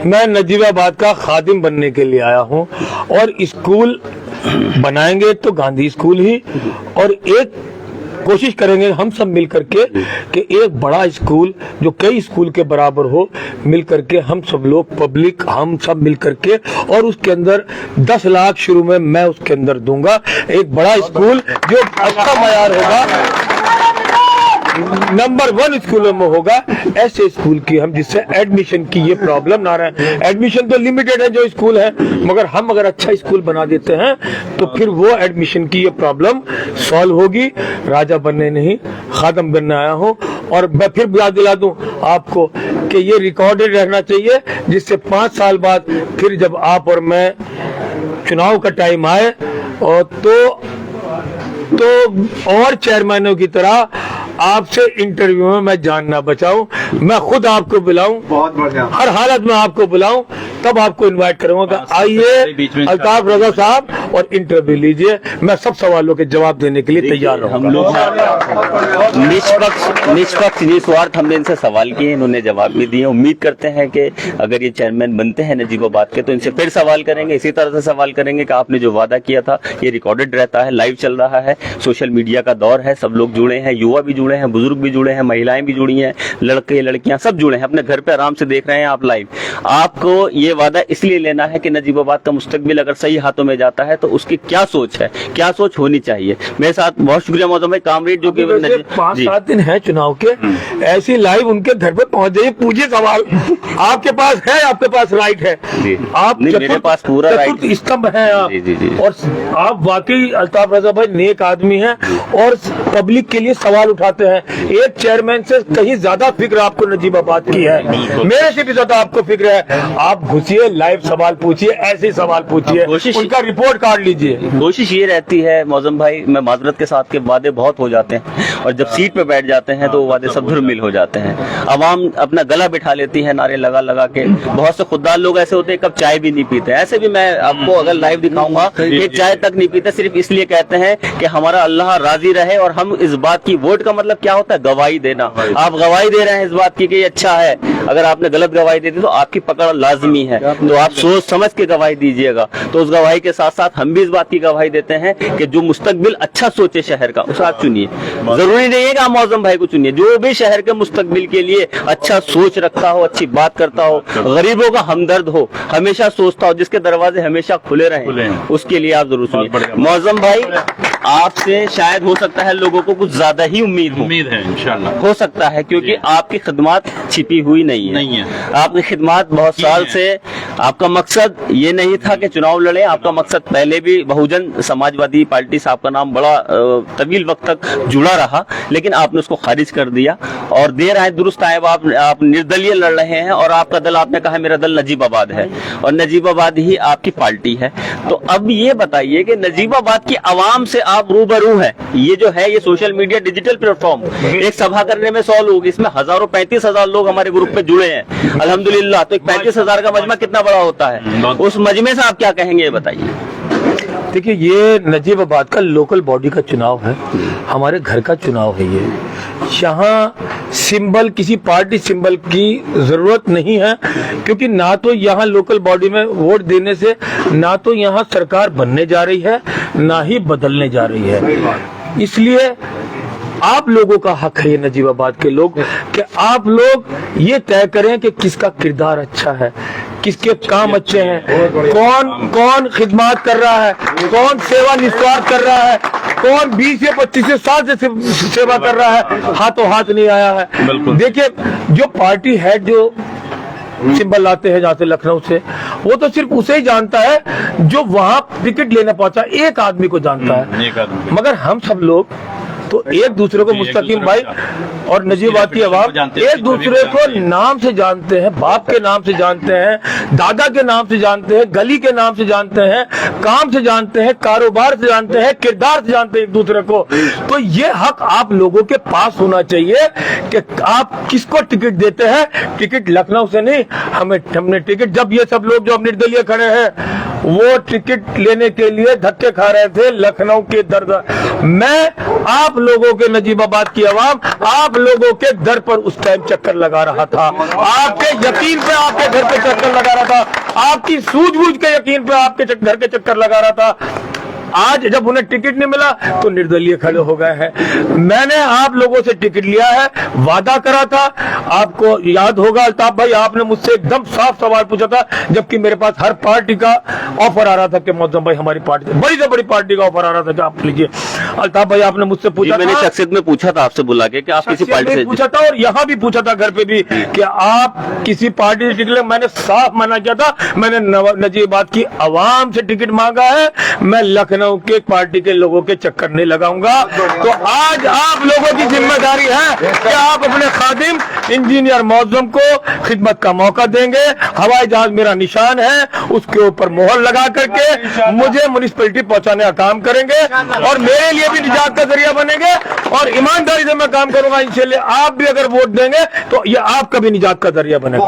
मैं नजीबाबाद का खादिम बनने के लिए आया हूँ। और स्कूल बनाएंगे तो गांधी स्कूल ही, और एक कोशिश करेंगे हम सब मिल करके कि एक बड़ा स्कूल जो कई स्कूल के बराबर हो, मिल करके हम सब लोग पब्लिक हम सब मिल करके, और उसके अंदर 10 लाख शुरू में मैं उसके अंदर दूंगा। एक बड़ा स्कूल जो अच्छा मयार होगा, नंबर 1 स्कूलों में होगा, ऐसे स्कूल की हम जिससे एडमिशन की ये प्रॉब्लम ना रहे। एडमिशन तो लिमिटेड है जो स्कूल है, मगर हम अगर अच्छा स्कूल बना देते हैं तो फिर वो एडमिशन की ये प्रॉब्लम सॉल्व होगी। राजा बनने नहीं, खादम बनने आया हूँ। और मैं फिर याद दिला दूं आपको कि ये रिकॉर्डेड रहना चाहिए, जिससे 5 साल बाद फिर जब आप और मैं चुनाव का टाइम आए और तो और चेयरमैनों की तरह आपसे इंटरव्यू में मैं जान ना बचाऊं, मैं खुद आपको बुलाऊं, बहुत बढ़िया, हर हालत में आपको बुलाऊं, तब आपको इनवाइट करूंगा कि आइए अल्ताफ रजा साहब और इंटरव्यू लीजिए। मैं सब सवालों के जवाब देने के लिए तैयार हूं। हम लोग निष्पक्ष निस्वार्थ हमने इनसे सवाल किए, इन्होंने जवाब भी दिए। उम्मीद करते हैं कि अगर ये चेयरमैन बनते हैं नजीबाबाद के तो इनसे फिर सवाल करेंगे, इसी तरह से सवाल करेंगे कि आपने जो वादा किया था। ये रिकॉर्डेड रहता है, लाइव चल रहा है, सोशल मीडिया का दौर है, सब लोग जुड़े हैं, युवा भी जुड़े हैं, बुजुर्ग भी जुड़े हैं, महिलाएं भी जुड़ी हैं, लड़के लड़कियां सब जुड़े हैं, अपने घर पे आराम से देख रहे हैं आप लाइव। आपको ये वादा इसलिए लेना है कि नजीबाबाद का मुस्तकबिल अगर सही हाथों में जाता है तो उसकी क्या सोच है, क्या सोच होनी चाहिए। मेरे साथ बहुत शुक्रिया मौजूद भाई कामरेड जो कि 5-7 दिन है चुनाव के, ऐसी लाइव उनके घर पे पहुंच जाइए, पूछिए सवाल। आपके पास है, आपके पास राइट है, आप मेरे पास पूरा राइट स्तंभ है आप। और आप वाकई अल्ताफ रजा भाई नेक आदमी हैं और पब्लिक के लिए सवाल उठाते हैं। एक चेयरमैन से कहीं ज्यादा फिक्र आपको नजीबाबाद की है, मेरे से भी ज्यादा आपको फिक्र है। आप घुसिए, लाइव सवाल पूछिए, ऐसे सवाल पूछिए, उनका रिपोर्ट कार्ड लीजिए। कोशिश ये रहती है मौजम भाई, मैं माजरत के साथ के वादे बहुत हो जाते हैं और जब सीट पे बैठ जाते हैं तो वो वादे सब धुरमिल हो जाते हैं। अवाम अपना गला बिठा लेती है नारे लगा लगा के। बहुत से खुददार लोग ऐसे होते हैं कब चाय भी नहीं पीते। ऐसे भी मैं आपको अगर लाइव दिखाऊंगा, ये चाय तक नहीं पीते, सिर्फ इसलिए कहते हैं कि हमारा अल्लाह राजी रहे। और हम इस बात की, वोट का मतलब क्या होता है, गवाही देना। आप गवाही दे रहे हैं इस बात की कि ये अच्छा है। अगर आपने गलत गवाही दे दी तो आपकी पकड़ लाजमी है, तो आप सोच समझ के गवाही दीजिएगा। तो उस गवाही के साथ साथ हम भी इस बात की गवाही देते हैं कि जो मुस्तकबिल अच्छा सोचे शहर का, उसे आप चुनिए। जरूरी नहीं है कि आप मौजम भाई को चुनिए, जो भी शहर के मुस्तकबिल के लिए अच्छा सोच रखता हो, अच्छी बात करता हो, गरीबों का हमदर्द हो, हमेशा सोचता हो, जिसके दरवाजे हमेशा खुले रहें, उसके लिए आप जरूर सुनिए। मौजम भाई आपसे शायद हो सकता है लोगों को कुछ ज्यादा ही उम्मीद है इंशाल्लाह। हो सकता है, क्योंकि आपकी खिदमत छिपी हुई नहीं है। आपकी खिदमत बहुत साल से, आपका मकसद ये नहीं था कि चुनाव लड़े, आपका मकसद पहले भी बहुजन समाजवादी पार्टी से आपका नाम बड़ा तवील वक्त तक जुड़ा रहा, लेकिन आपने उसको खारिज कर दिया और देर आए दुरुस्त आए आप निर्दलीय लड़ रहे हैं। और आपका दल, आपने कहा मेरा दल नजीबाबाद है और नजीबाबाद ही आपकी पार्टी है। तो अब ये बताइए कि नजीबाबाद की आवाम से आप रूबरू हैं। ये जो है ये सोशल मीडिया डिजिटल प्लेटफॉर्म, एक सभा करने में 100 लोग, इसमें हजारों 35,000 लोग हमारे ग्रुप पे जुड़े हैं अल्हम्दुलिल्लाह। तो 35,000 का मजमा कितना बड़ा होता है, उस मजमे से आप क्या कहेंगे ये बताइए। देखिए, ये नजीबाबाद का लोकल बॉडी का चुनाव है, हमारे घर का चुनाव है। ये यहाँ सिंबल, किसी पार्टी सिंबल की जरूरत नहीं है, क्योंकि ना तो यहाँ लोकल बॉडी में वोट देने से ना तो यहाँ सरकार बनने जा रही है, ना ही बदलने जा रही है। इसलिए आप लोगों का हक है, ये नजीबाबाद के लोग, कि आप लोग ये तय करें कि किसका किरदार अच्छा है, किसके काम अच्छे हैं, कौन खिदमत कर रहा है, कौन सेवा निस्वार्थ कर रहा है, कौन 20 या 25 साल से सेवा कर रहा है, हाथों हाथ नहीं आया है। देखिए, जो पार्टी हेड जो सिंबल लाते हैं जहाँ से लखनऊ से, वो तो सिर्फ उसे ही जानता है जो वहां टिकट लेना पहुंचा, एक आदमी को जानता है। मगर हम सब लोग तो एक दूसरे को, मुस्तकीम भाई और नजीबाबाद की आवाम एक दूसरे को नाम से जानते हैं, बाप के नाम से जानते हैं, दादा के नाम से जानते हैं, गली के नाम से जानते हैं, काम से जानते हैं, कारोबार से जानते हैं, किरदार से जानते हैं एक दूसरे को। तो ये हक आप लोगों के पास होना चाहिए कि आप किसको टिकट देते हैं। टिकट लखनऊ से नहीं, हमने टिकट, जब ये सब लोग जो अब निर्दलीय खड़े हैं वो टिकट लेने के लिए धक्के खा रहे थे लखनऊ के दर। मैं आप लोगों के, नजीबाबाद की आवाम आप लोगों के दर पर उस टाइम चक्कर लगा रहा था, आपके यकीन पे आपके घर पे चक्कर लगा रहा था, आपकी सूझबूझ के यकीन पे आपके घर के चक्कर लगा रहा था। आज जब उन्हें टिकट नहीं मिला तो निर्दलीय खड़े हो गए हैं। मैंने आप लोगों से टिकट लिया है, वादा करा था। आपको याद होगा अल्ताफ भाई, आपने मुझसे एकदम साफ सवाल पूछा था, जबकि मेरे पास हर पार्टी का ऑफर आ रहा था कि मौजूद भाई हमारी पार्टी, बड़ी से बड़ी पार्टी का ऑफर आ रहा था कि आप लीजिए। अल्ताफ भाई, आपने मुझसे पूछा, मैंने शख्सियत में पूछा था आपसे बुला के कि आप किसी पार्टी से, पूछा था और यहाँ भी पूछा था घर पे भी कि आप किसी पार्टी से टिकट। मैंने साफ मना किया था, मैंने नजीबाबाद की आवाम से टिकट मांगा है, मैं लखनऊ के पार्टी के लोगों के चक्कर नहीं लगाऊंगा। तो आज आप लोगों की जिम्मेदारी है कि आप अपने खादिम इंजीनियर मौजूम को खिदमत का मौका देंगे। हवाई जहाज मेरा निशान है, उसके ऊपर मोहर लगा करके मुझे म्युनिसिपैलिटी पहुंचाने का काम करेंगे और मेरे लिए भी निजात का जरिया बनेंगे और ईमानदारी से मैं काम करूंगा। इंशाल्लाह आप भी अगर वोट देंगे तो ये आपका भी निजात का जरिया बनेगा।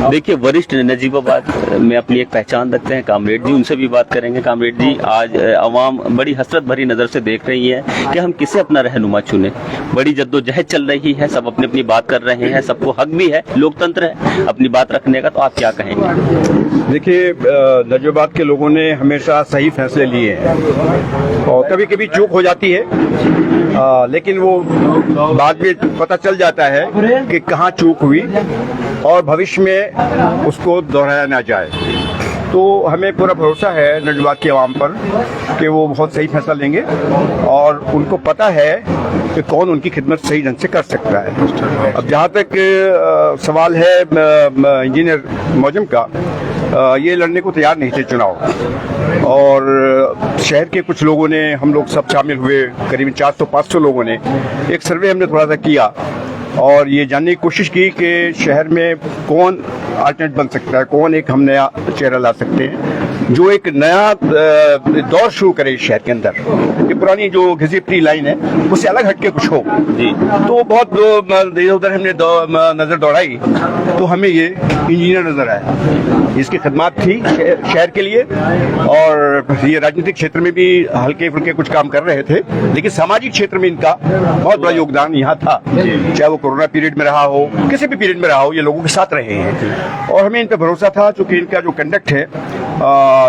देखिए, वरिष्ठ नजीबाबाद में अपनी एक पहचान रखते हैं कामरेड जी, उनसे भी बात करेंगे। कामरेड जी, आज अवाम बड़ी हसरत भरी नजर से देख रही है कि हम किसे अपना रहनुमा चुने। बड़ी जद्दोजहद चल रही है, सब अपनी अपनी बात कर रहे हैं, सबको हक भी है, लोकतंत्र है अपनी बात रखने का। तो आप क्या कहेंगे? देखिए, नजीबाबाद के लोगों ने हमेशा सही फैसले लिए हैं और कभी कभी चूक हो जाती है, लेकिन वो बाद में पता चल जाता है कि कहाँ चूक हुई और भविष्य में उसको दोहराया ना जाए। तो हमें पूरा भरोसा है नजीबाबाद की आवाम पर कि वो बहुत सही फैसला लेंगे और उनको पता है कि कौन उनकी खिदमत सही ढंग से कर सकता है। अब जहाँ तक सवाल है इंजीनियर मौजम का, ये लड़ने को तैयार नहीं थे चुनाव और शहर के कुछ लोगों ने, हम लोग सब शामिल हुए, करीबन 400-500 लोगों ने एक सर्वे हमने थोड़ा सा किया और ये जानने की कोशिश की कि शहर में कौन अल्टरनेट बन सकता है, कौन एक हम नया चेहरा ला सकते हैं जो एक नया दौर शुरू करे इस शहर के अंदर। ये पुरानी जो घिसी पिटी लाइन है उससे अलग हटके कुछ हो जी। तो बहुत उधर हमने नजर दौड़ाई तो हमें ये इंजीनियर नजर आया। इसकी खिदमत थी शहर के लिए और ये राजनीतिक क्षेत्र में भी हल्के फुल्के कुछ काम कर रहे थे, लेकिन सामाजिक क्षेत्र में इनका बहुत बड़ा योगदान यहाँ था। चाहे वो कोरोना पीरियड में रहा हो, किसी भी पीरियड में रहा हो, ये लोगों के साथ रहे हैं और हमें इन पर भरोसा था। चूंकि इनका जो कंडक्ट है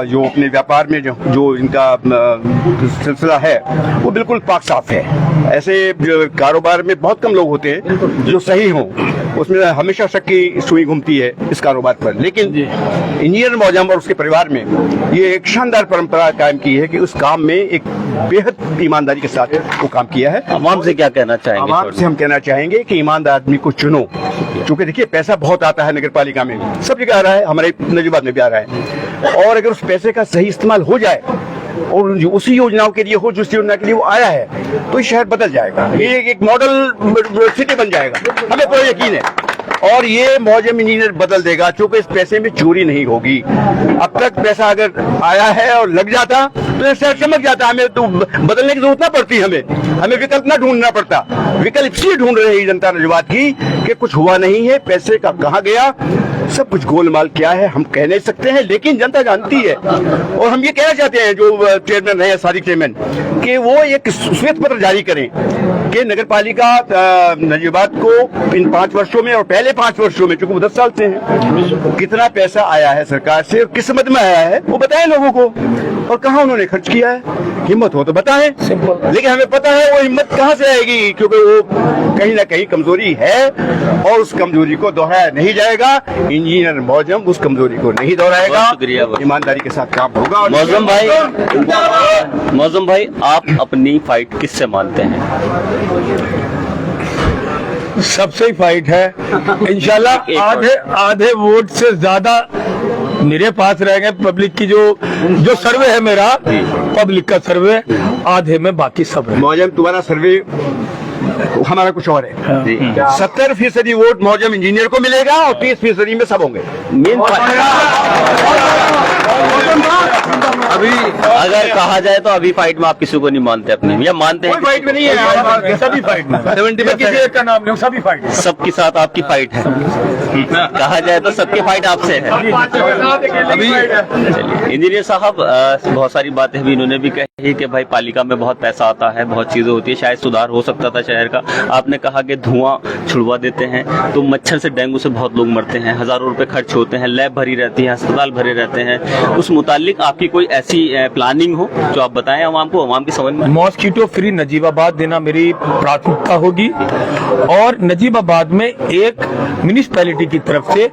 जो अपने व्यापार में जो इनका सिलसिला है वो बिल्कुल पाक साफ है। ऐसे कारोबार में बहुत कम लोग होते हैं जो सही हों, उसमें हमेशा शक की सुई घूमती है इस कारोबार पर। लेकिन इंजीनियर मौजम और उसके परिवार में ये एक शानदार परंपरा कायम की है कि उस काम में एक बेहद ईमानदारी के साथ वो काम किया है। आवाम से क्या कहना चाहेंगे? आवाम से हम कहना चाहेंगे कि ईमानदार आदमी को चुनो, क्योंकि देखिए पैसा बहुत आता है नगर पालिका में, सब जगह आ रहा है, हमारे नजीबाबाद में भी आ रहा है, और अगर उस पैसे का सही इस्तेमाल हो जाए और उसी योजनाओं के लिए हो जिस योजना के लिए वो आया है, तो ये शहर बदल जाएगा, ये एक मॉडल सिटी बन जाएगा, हमें पूरा यकीन है। और ये मौजम इंजीनियर बदल देगा, क्योंकि इस पैसे में चोरी नहीं होगी। अब तक पैसा अगर आया है और लग जाता तो ये शहर चमक जाता, हमें तो बदलने की जरूरत ना पड़ती, हमें विकल्प ना ढूंढना पड़ता। विकल्प इसलिए ढूंढ रही है जनता नजवात की कि कुछ हुआ नहीं है, पैसे का कहाँ गया, सब कुछ गोलमाल क्या है हम कह नहीं सकते हैं, लेकिन जनता जानती है। और हम ये कहना चाहते हैं जो चेयरमैन है, सारी चेयरमैन, कि वो एक श्वेत पत्र जारी करें कि नगर पालिका नजीबाबाद को इन 5 वर्षों में और पहले 5 वर्षों में, चूंकि वो 10 साल से हैं, कितना पैसा आया है सरकार से और किस मद में आया है वो बताएं लोगों को, और कहाँ उन्होंने खर्च किया है। हिम्मत हो तो बताएं, लेकिन हमें पता है वो हिम्मत कहाँ से आएगी, क्योंकि वो कहीं ना कहीं कमजोरी है और उस कमजोरी को दोहराया नहीं जाएगा। इंजीनियर मौजम उस कमजोरी को नहीं दोहराएगा, ईमानदारी के साथ काम होगा। मौजम भाई, आप अपनी फाइट किससे मानते हैं? सबसे ही फाइट है इंशाल्लाह। आधे वोट से ज्यादा मेरे पास रहेंगे। पब्लिक की जो सर्वे है मेरा, पब्लिक का सर्वे, आधे में बाकी सब है। मौजम तुम्हारा सर्वे, हमारा कुछ और है। 70% वोट मौजम इंजीनियर को मिलेगा और 30% में सब होंगे। अभी अगर कहा जाए तो अभी फाइट में आप किसी को नहीं मानते अपने, या मानते हैं? फाइट में नहीं है, सभी फाइट में, 70 किसी एक का नाम नहीं, सभी फाइट, सबके साथ आपकी फाइट है। कहा जाए तो सबकी फाइट आपसे है। अभी इंजीनियर साहब, बहुत सारी बातें भी इन्होंने भी कही कि भाई पालिका में बहुत पैसा आता है, बहुत चीजें होती है, शायद सुधार हो सकता था शहर का। आपने कहा कि धुआं छुड़वा देते हैं तो मच्छर से, डेंगू से बहुत लोग मरते हैं, हजारों रुपए खर्च होते हैं, लैब भरी रहती है, अस्पताल भरे रहते हैं। उस मुतालिक आपकी कोई ऐसी प्लानिंग हो जो आप बताएं आवाम को, आवाम की समझ में? मॉस्किटो फ्री नजीबाबाद देना मेरी प्राथमिकता होगी, और नजीबाबाद में एक म्युनिसिपैलिटी की तरफ से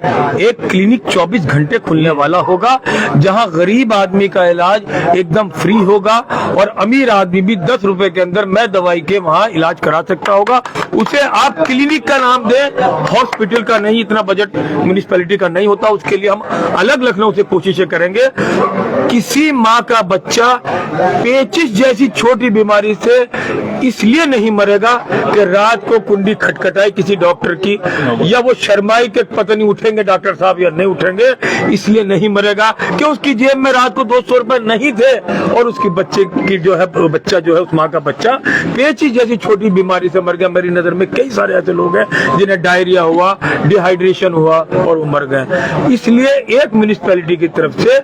एक क्लिनिक 24 घंटे खुलने वाला होगा, जहां गरीब आदमी का इलाज एकदम फ्री होगा और अमीर आदमी भी 10 रुपए के अंदर मैं दवाई के वहां इलाज करा सकता होगा। उसे आप क्लिनिक का नाम दें, हॉस्पिटल का नहीं, इतना बजट म्युनिसिपैलिटी का नहीं होता। उसके लिए हम अलग लखनऊ से कोशिशें करेंगे। किसी माँ का बच्चा पेचिश जैसी छोटी बीमारी से इसलिए नहीं मरेगा कि रात को कुंडी खटखटाई किसी डॉक्टर की, या वो शर्माई के पता नहीं उठेंगे डॉक्टर साहब या नहीं उठेंगे, इसलिए नहीं मरेगा कि उसकी जेब में रात को 200 रुपए नहीं थे और उसकी बच्चे की बच्चा जो है उस माँ का बच्चा पेचिश जैसी छोटी बीमारी से मर गया। मेरी नजर में कई सारे ऐसे लोग हैं जिन्हें डायरिया हुआ, डिहाइड्रेशन हुआ और वो मर गए। इसलिए एक म्युनिसिपैलिटी की तरफ से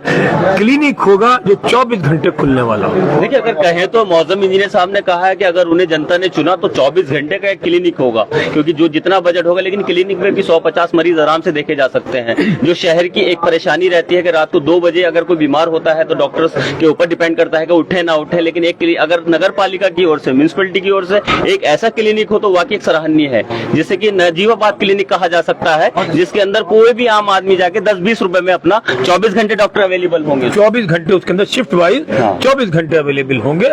क्लिनिक होगा जो 24 घंटे खुलने वाला होगा। देखिए, अगर कहें तो मौजम इंजीनियर साहब ने कहा है कि अगर उन्हें जनता ने चुना तो 24 घंटे का एक क्लिनिक होगा, क्योंकि जो जितना बजट होगा, लेकिन क्लिनिक में भी 150 मरीज आराम से देखे जा सकते हैं। जो शहर की एक परेशानी रहती है कि रात को 2 बजे अगर कोई बीमार होता है तो डॉक्टर्स के ऊपर डिपेंड करता है कि उठे ना उठे, लेकिन एक अगर नगर पालिका की ओर से, म्युनिसिपैलिटी की ओर से एक ऐसा क्लिनिक हो तो वाकई एक सराहनीय है, जिसे कि नजीबाबाद क्लिनिक कहा जा सकता है, जिसके अंदर कोई भी आम आदमी जाके 10-20 रुपए में अपना 24 घंटे डॉक्टर अवेलेबल होंगे। 24 घंटे उसके अंदर शिफ्ट वाइज 24 घंटे अवेलेबल होंगे।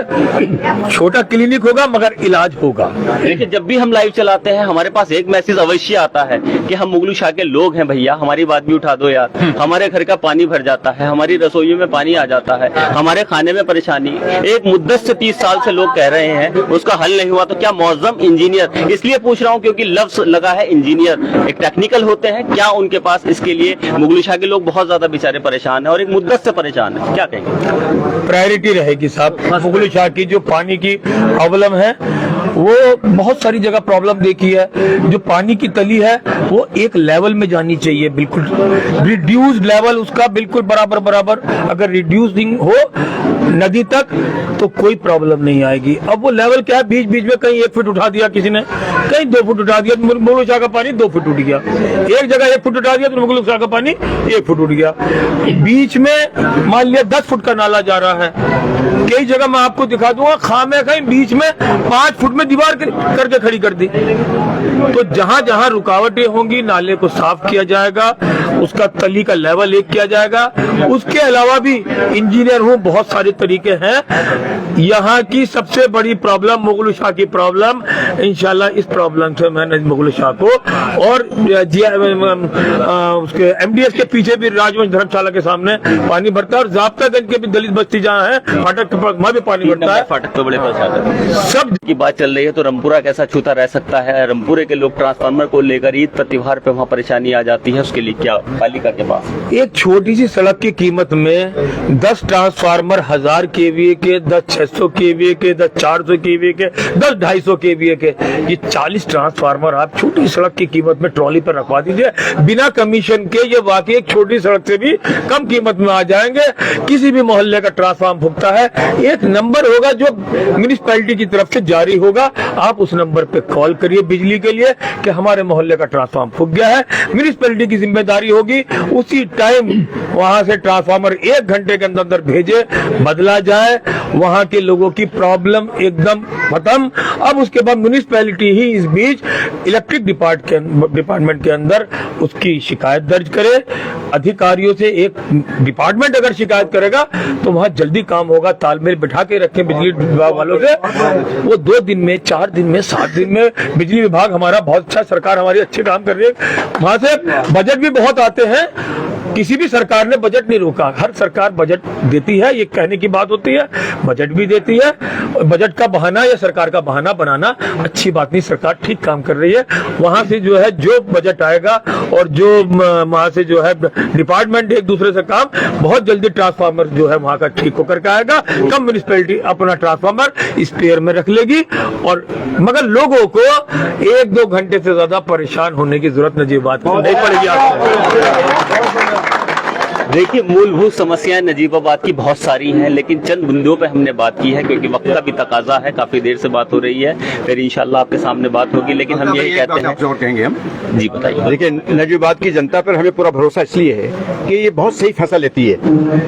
छोटा क्लिनिक होगा मगर इलाज होगा। देखिए, जब भी हम लाइव चलाते हैं हमारे पास एक मैसेज अवश्य आता है कि हम मुगलू शाह के लोग हैं भैया, हमारी बात भी उठा दो यार, हमारे घर का पानी भर जाता है, हमारी रसोइयों में पानी आ जाता है, हमारे खाने में परेशानी। एक मुद्दत से 30 साल से लोग कह रहे हैं, उसका हल नहीं हुआ। तो क्या मौजम इंजीनियर, इसलिए पूछ रहा हूं क्योंकि लफ्ज लगा है इंजीनियर, एक टेक्निकल होते हैं, क्या उनके पास इसके लिए, मुगलू शाह के लोग बहुत ज्यादा बेचारे परेशान है और एक मुद्दत से परेशान है, क्या कहेंगे? प्रायोरिटी रहेगी साहब मुगलू शाह की, जो पानी की प्रॉब्लम है वो बहुत सारी जगह प्रॉब्लम देखी है। जो पानी की तली है वो एक लेवल में जानी चाहिए, बिल्कुल रिड्यूस्ड लेवल उसका बिल्कुल बराबर बराबर। अगर रिड्यूसिंग हो नदी तक तो कोई प्रॉब्लम नहीं आएगी। अब वो लेवल क्या है, बीच बीच में कहीं 1 फुट उठा दिया किसी ने, कहीं 2 फुट उठा दिया, तो मुगल शाह का पानी 2 फुट उठ गया। एक जगह 1 फुट उठा दिया तो मुगल शाह का पानी 1 फुट उठ गया। बीच में मान लिया 10 फुट का नाला जा रहा है, कई जगह मैं आपको दिखा दूंगा खामे कहीं बीच में 5 फुट में दीवार करके खड़ी कर दी। तो जहां जहां रुकावटें होंगी नाले को साफ किया जाएगा, उसका तली का लेवल एक किया जाएगा। उसके अलावा भी इंजीनियर हूं, बहुत सारे तरीके हैं। यहाँ की सबसे बड़ी प्रॉब्लम मुगल शाह की प्रॉब्लम, इंशाल्लाह इस प्रॉब्लम से मैंने मुगल शाह को और उसके MDS के पीछे भी राजवंश धर्मशाला के सामने पानी भरता है और जाब्तागंज के भी दलित बस्ती जहाँ है फाटक के पास वहाँ भी पानी भरता है। फाटक तो बड़े परेशान है। सब की बात चल रही है तो रामपुरा कैसा छूता रह सकता है? रामपुरे के लोग ट्रांसफार्मर को लेकर ईद पर त्योहार पे वहाँ परेशानी आ जाती है, उसके लिए क्या पालिका के पास? एक छोटी सी सड़क की कीमत में 10 ट्रांसफार्मर 1000 kVA के, 10 600 kVA के, 10 400 kVA के, 10 250 kVA के, ये 40 ट्रांसफार्मर आप छोटी सड़क की कीमत में ट्रॉली पर रखवा दीजिए बिना कमीशन के। ये वाकई एक छोटी सड़क से भी कम कीमत में आ जाएंगे। किसी भी मोहल्ले का ट्रांसफार्मर फूकता है, एक नंबर होगा जो म्युनिसिपैलिटी की तरफ से जारी होगा, आप उस नंबर पे कॉल करिए बिजली के लिए कि हमारे मोहल्ले का ट्रांसफार्मर फूक गया है। म्युनिसिपैलिटी की जिम्मेदारी होगी उसी टाइम वहां से ट्रांसफार्मर 1 घंटे के अंदर भेजे, बदला जाए, वहां के लोगों की प्रॉब्लम एकदम खत्म। अब उसके बाद म्युनिसिपैलिटी ही इस बीच इलेक्ट्रिक डिपार्टमेंट के अंदर उसकी शिकायत दर्ज करे। अधिकारियों से एक डिपार्टमेंट अगर शिकायत करेगा तो वहां जल्दी काम होगा। तालमेल बिठा के रखें बिजली विभाग वालों से, वो 2 दिन में 4 दिन में 7 दिन में बिजली विभाग हमारा बहुत अच्छा, सरकार हमारी अच्छे काम कर रही है। वहां से बजट भी बहुत आते हैं, किसी भी सरकार ने बजट नहीं रोका। हर सरकार बजट देती है, ये कहने की बात होती है, बजट भी देती है। बजट का बहाना या सरकार का बहाना बनाना अच्छी बात नहीं, सरकार ठीक काम कर रही है। वहां से जो है जो बजट आएगा और जो वहां से जो है डिपार्टमेंट एक दूसरे से काम, बहुत जल्दी ट्रांसफार्मर जो है वहां का ठीक होकर के आएगा। कम म्युनिसिपैलिटी अपना ट्रांसफार्मर स्पेयर में रख लेगी और मगर लोगों को 1-2 घंटे से ज्यादा परेशान होने की जरूरत नजीबाबाद नहीं पड़ेगी आपको। देखिए मूलभूत समस्याएं नजीबाबाद की बहुत सारी हैं, लेकिन चंद बिंदुओं पे हमने बात की है क्योंकि वक्त का भी तकाजा है। काफी देर से बात हो रही है, फिर इंशाल्लाह आपके सामने बात होगी। लेकिन हम यही कहते हैं, और कहेंगे हम जी बताइए। देखिए नजीबाबाद की जनता पर हमें पूरा भरोसा इसलिए है कि ये बहुत सही फैसला लेती है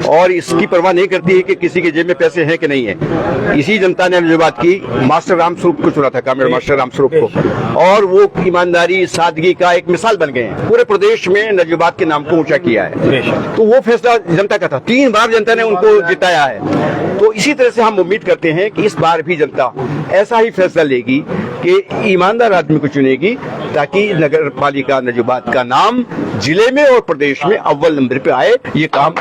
और इसकी परवाह नहीं करती है कि किसी के जेब में पैसे हैं कि नहीं है। इसी जनता ने नजीबाबाद की मास्टर रामस्वरूप को चुना था, कामरेड मास्टर रामस्वरूप को, और वो ईमानदारी सादगी का एक मिसाल बन गए हैं। पूरे प्रदेश में नजीबाबाद के नाम को ऊंचा किया है, तो वो फैसला जनता का था। 3 बार जनता ने उनको जिताया है। तो इसी तरह से हम उम्मीद करते हैं कि इस बार भी जनता ऐसा ही फैसला लेगी कि ईमानदार आदमी को चुनेगी ताकि नगर पालिका नजीबाबाद का नाम जिले में और प्रदेश में अव्वल नंबर पे आए। ये काम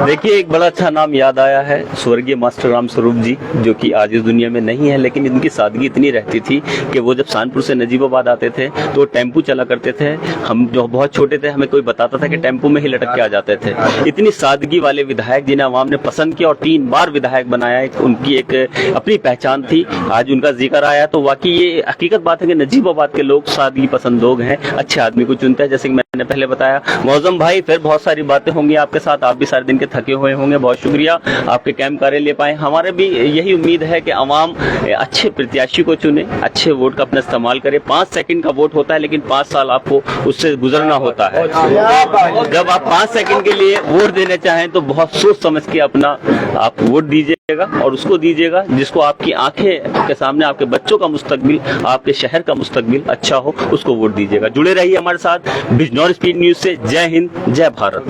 देखिए एक बड़ा अच्छा नाम याद आया है, स्वर्गीय मास्टर रामस्वरूप जी, जो कि आज इस दुनिया में नहीं है, लेकिन इनकी सादगी इतनी रहती थी कि वो जब कानपुर से नजीबाबाद आते थे तो टेम्पू चला करते थे। हम जो बहुत छोटे थे हमें कोई बताता था कि टेम्पू में ही लटक के आ जाते थे। इतनी सादगी वाले विधायक जिन्हें आवाम ने पसंद किया और 3 बार विधायक बनाया, उनकी एक अपनी पहचान थी। आज उनका जिक्र आया तो वाकई ये हकीकत बात है कि नजीबाबाद के लोग सादगी पसंद लोग हैं, अच्छे आदमी को चुनते हैं। जैसे कि मैंने पहले बताया, मौजम भाई फिर बहुत सारी बातें होंगी आपके साथ, आप भी सारे दिन के थके हुए होंगे। बहुत शुक्रिया आपके कैंप कार्य ले पाए। हमारे भी यही उम्मीद है कि अवाम अच्छे प्रत्याशी को चुने, अच्छे वोट का अपना इस्तेमाल करे। 5 सेकंड का वोट होता है लेकिन 5 साल आपको उससे गुजरना होता है। जब आप 5 सेकंड के लिए वोट देने चाहें तो बहुत सोच समझ के अपना आप वोट दीजिएगा और उसको दीजिएगा जिसको आपकी आंखें के सामने आपके बच्चों का मुस्तकबिल, आपके शहर का मुस्तकबिल अच्छा हो, उसको वोट दीजिएगा। जुड़े रहिए हमारे साथ बिजनौर स्पीड न्यूज से। जय हिंद, जय भारत।